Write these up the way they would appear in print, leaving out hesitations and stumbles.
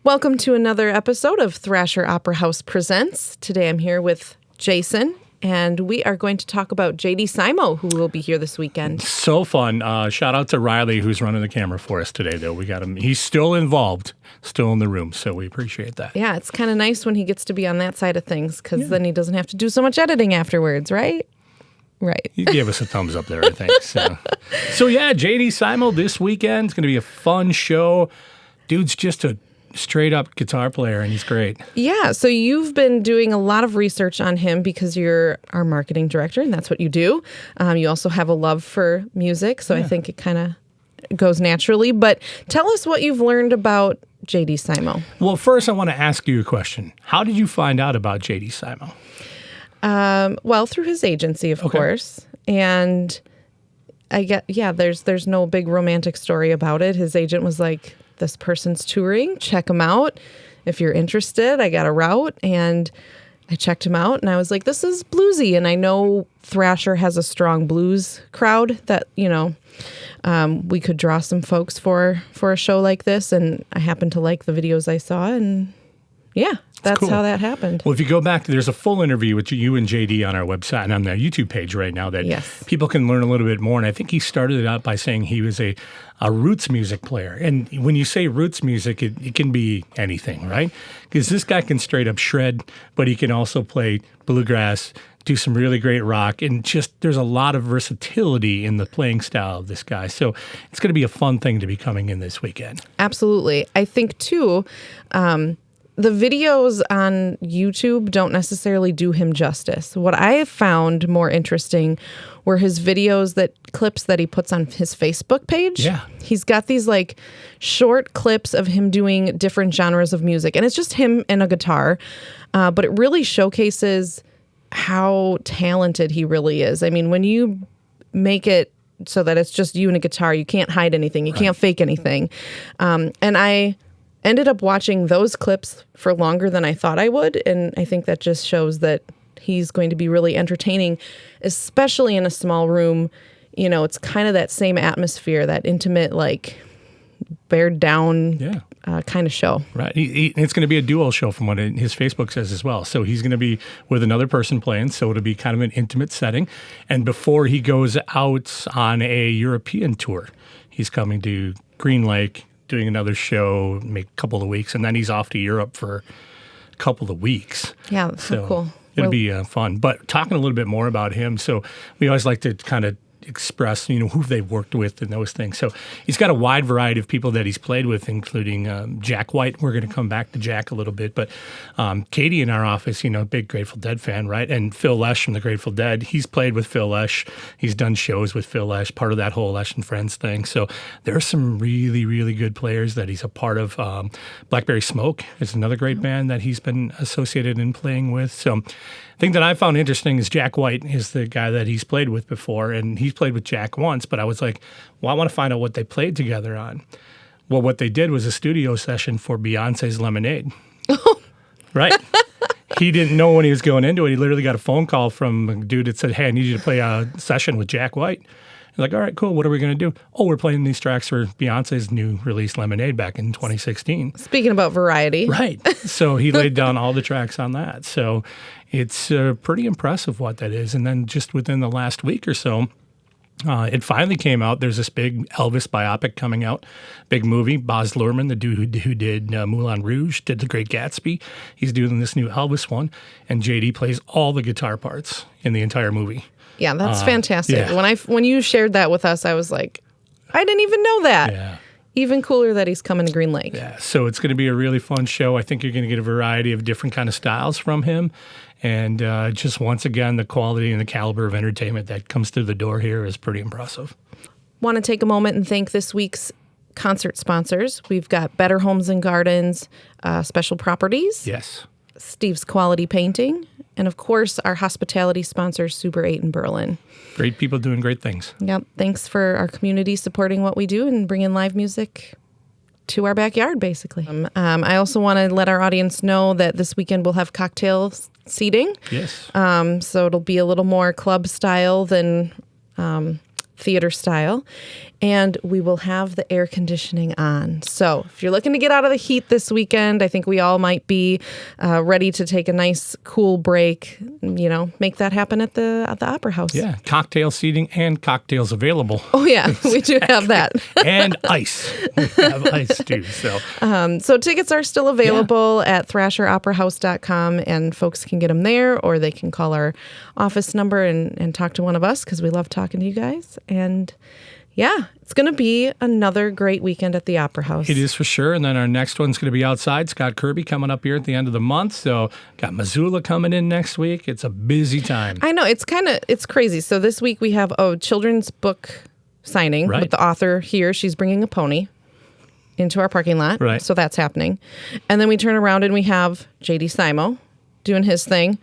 Welcome to another episode of Thrasher Opera House Presents. Today I'm here with Jason, and we are going to talk about JD Simo, who will be here this weekend. So fun. Shout out to Riley, who's running the camera for us today, though. We got him. He's still involved, still in the room, so we appreciate that. Yeah, it's kind of nice when he gets to be on that side of things, because then he doesn't have to do so much editing afterwards, right? Right. He gave us a thumbs up there, I think. So yeah, JD Simo this weekend. It's going to be a fun show. Dude's just a straight-up guitar player, and he's great. Yeah, so you've been doing a lot of research on him because you're our marketing director, and that's what you do. You also have a love for music, so I think it kind of goes naturally. But tell us what you've learned about JD Simo. Well, first, I want to ask you a question. How did you find out about JD Simo? Well, through his agency, of course. And I get, there's no big romantic story about it. His agent was like, this person's touring, check him out. If you're interested, I got a route. And I checked him out and I was like, this is bluesy. And I know Thrasher has a strong blues crowd that, we could draw some folks for a show like this. And I happened to like the videos I saw, and that's cool. How that happened. Well, if you go back, there's a full interview with you and JD on our website and on the YouTube page right now that people can learn a little bit more. And I think he started it out by saying he was a roots music player. And when you say roots music, it can be anything, right? Because this guy can straight up shred, but he can also play bluegrass, do some really great rock, and just there's a lot of versatility in the playing style of this guy. So it's going to be a fun thing to be coming in this weekend. Absolutely. I think, too, the videos on YouTube don't necessarily do him justice. What I found more interesting were his videos, clips that he puts on his Facebook page. Yeah. He's got these like short clips of him doing different genres of music, and it's just him and a guitar, but it really showcases how talented he really is. I mean, when you make it so that it's just you and a guitar, you can't hide anything, you can't fake anything. And I ended up watching those clips for longer than I thought I would. And I think that just shows that he's going to be really entertaining, especially in a small room. It's kind of that same atmosphere, that intimate, like bared down kind of show. Right. It's going to be a duo show from what his Facebook says as well. So he's going to be with another person playing. So it'll be kind of an intimate setting. And before he goes out on a European tour, he's coming to Green Lake, doing another show, make a couple of weeks, and then he's off to Europe for a couple of weeks. Yeah, that's so cool. It'll be fun. But talking a little bit more about him, so we always like to kind of express, who they've worked with and those things. So he's got a wide variety of people that he's played with, including Jack White. We're going to come back to Jack a little bit, but Katie in our office, big Grateful Dead fan, right? And Phil Lesh from the Grateful Dead, he's played with Phil Lesh. He's done shows with Phil Lesh, part of that whole Lesh and Friends thing. So there are some really, really good players that he's a part of. Blackberry Smoke is another great band that he's been associated in playing with. So the thing that I found interesting is Jack White is the guy that he's played with before, and he's played with Jack once, but I was like, well, I want to find out what they played together on. Well, what they did was a studio session for Beyonce's Lemonade. Right? He didn't know when he was going into it. He literally got a phone call from a dude that said, hey, I need you to play a session with Jack White. He's like, all right, cool. What are we going to do? Oh, we're playing these tracks for Beyonce's new release Lemonade back in 2016. Speaking about variety. Right. So he laid down all the tracks on that. So it's pretty impressive what that is. And then just within the last week or so, it finally came out. There's this big Elvis biopic coming out, big movie. Baz Luhrmann, the dude who did Moulin Rouge, did The Great Gatsby. He's doing this new Elvis one, and JD plays all the guitar parts in the entire movie. Yeah, that's fantastic. Yeah. When you shared that with us, I was like, I didn't even know that. Yeah. Even cooler that he's coming to Green Lake. Yeah, so it's going to be a really fun show. I think you're going to get a variety of different kind of styles from him. And just once again, the quality and the caliber of entertainment that comes through the door here is pretty impressive. Want to take a moment and thank this week's concert sponsors. We've got Better Homes and Gardens, Special Properties. Yes. Steve's Quality Painting. And, of course, our hospitality sponsor, Super 8 in Berlin. Great people doing great things. Yep. Thanks for our community supporting what we do and bringing live music to our backyard, basically. I also want to let our audience know that this weekend we'll have cocktail seating. Yes. So it'll be a little more club style than theater style. and we will have the air conditioning on. So if you're looking to get out of the heat this weekend, I think we all might be ready to take a nice cool break. Make that happen at the Opera House. Yeah, cocktail seating and cocktails available. Oh yeah, we do have that. And ice. We have ice too. So tickets are still available at thrasheroperahouse.com, and folks can get them there, or they can call our office number and talk to one of us, because we love talking to you guys. And yeah, it's going to be another great weekend at the Opera House. It is for sure. And then our next one's going to be outside. Scott Kirby coming up here at the end of the month. So got Missoula coming in next week. It's a busy time. I know. It's crazy. So this week we have a children's book signing with the author here. She's bringing a pony into our parking lot. Right. So that's happening. And then we turn around and we have JD Simo doing his thing.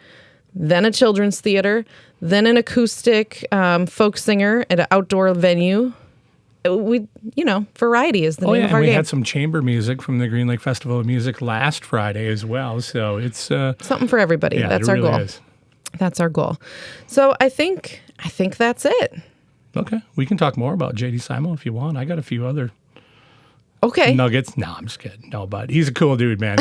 Then a children's theater. Then an acoustic folk singer at an outdoor venue. Variety is the name of our we game. had some chamber music from the Green Lake Festival of Music last Friday as well. So it's something for everybody. Yeah, that's it our really goal. Is. That's our goal. So I think that's it. Okay, we can talk more about JD Simo if you want. I got a few other nuggets. No, I'm just kidding. No, but he's a cool dude, man.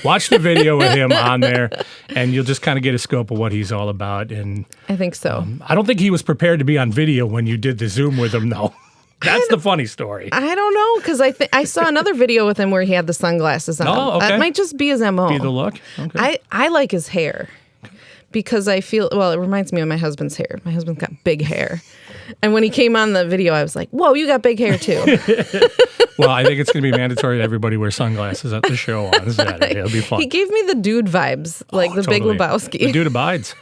Watch the video with him on there, and you'll just kind of get a scope of what he's all about. And I think so. I don't think he was prepared to be on video when you did the Zoom with him, though. That's the funny story. I don't know, because I saw another video with him where he had the sunglasses on. Oh, okay. That might just be his MO. Be the look? Okay. I like his hair, because I feel, it reminds me of my husband's hair. My husband's got big hair. And when he came on the video, I was like, whoa, you got big hair too. Well, I think it's going to be mandatory that everybody wear sunglasses at the show on Saturday. It'll be fun. He gave me the dude vibes, like the totally. Big Lebowski. The dude abides.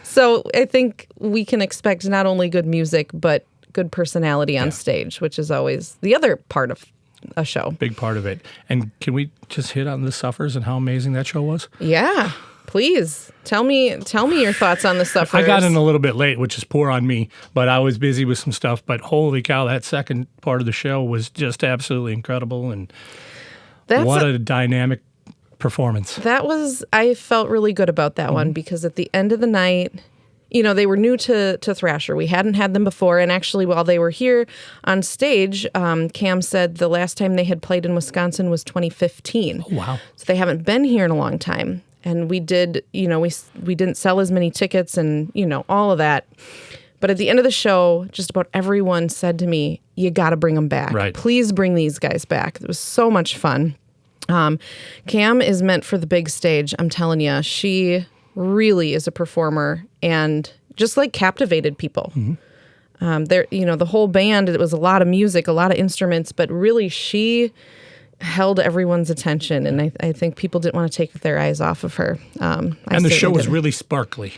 So I think we can expect not only good music, but good personality on stage, which is always the other part of a show. Big part of it. And can we just hit on The Suffers and how amazing that show was? Yeah. Please tell me your thoughts on The Sufferers. I got in a little bit late, which is poor on me, but I was busy with some stuff. But holy cow, that second part of the show was just absolutely incredible, and what a dynamic performance. I felt really good about that one, because at the end of the night, they were new to Thrasher. We hadn't had them before, and actually while they were here on stage, Cam said the last time they had played in Wisconsin was 2015. Oh, wow. So they haven't been here in a long time. And we did, we didn't sell as many tickets and, all of that. But at the end of the show, just about everyone said to me, you got to bring them back. Right. Please bring these guys back. It was so much fun. Cam is meant for the big stage. I'm telling you, she really is a performer and just captivated people. Mm-hmm. The whole band, it was a lot of music, a lot of instruments, but really she held everyone's attention, and I think people didn't want to take their eyes off of her. And the show was really sparkly.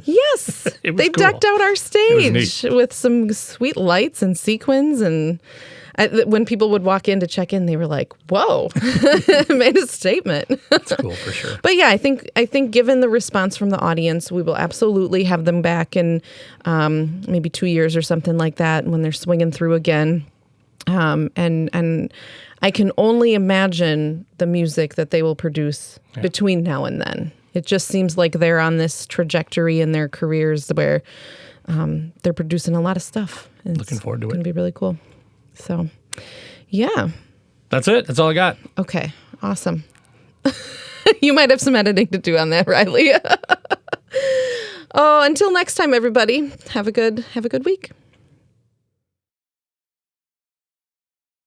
Yes. They decked out our stage with some sweet lights and sequins, and when people would walk in to check in, they were like, whoa, made a statement. That's cool for sure. But yeah, I think given the response from the audience, we will absolutely have them back in maybe 2 years or something like that when they're swinging through again. And I can only imagine the music that they will produce between now and then. It just seems like they're on this trajectory in their careers where they're producing a lot of stuff. Looking forward to it. It's going to be really cool. So, yeah. That's it. That's all I got. Okay. Awesome. You might have some editing to do on that, Riley. Oh, until next time, everybody. Have a good week.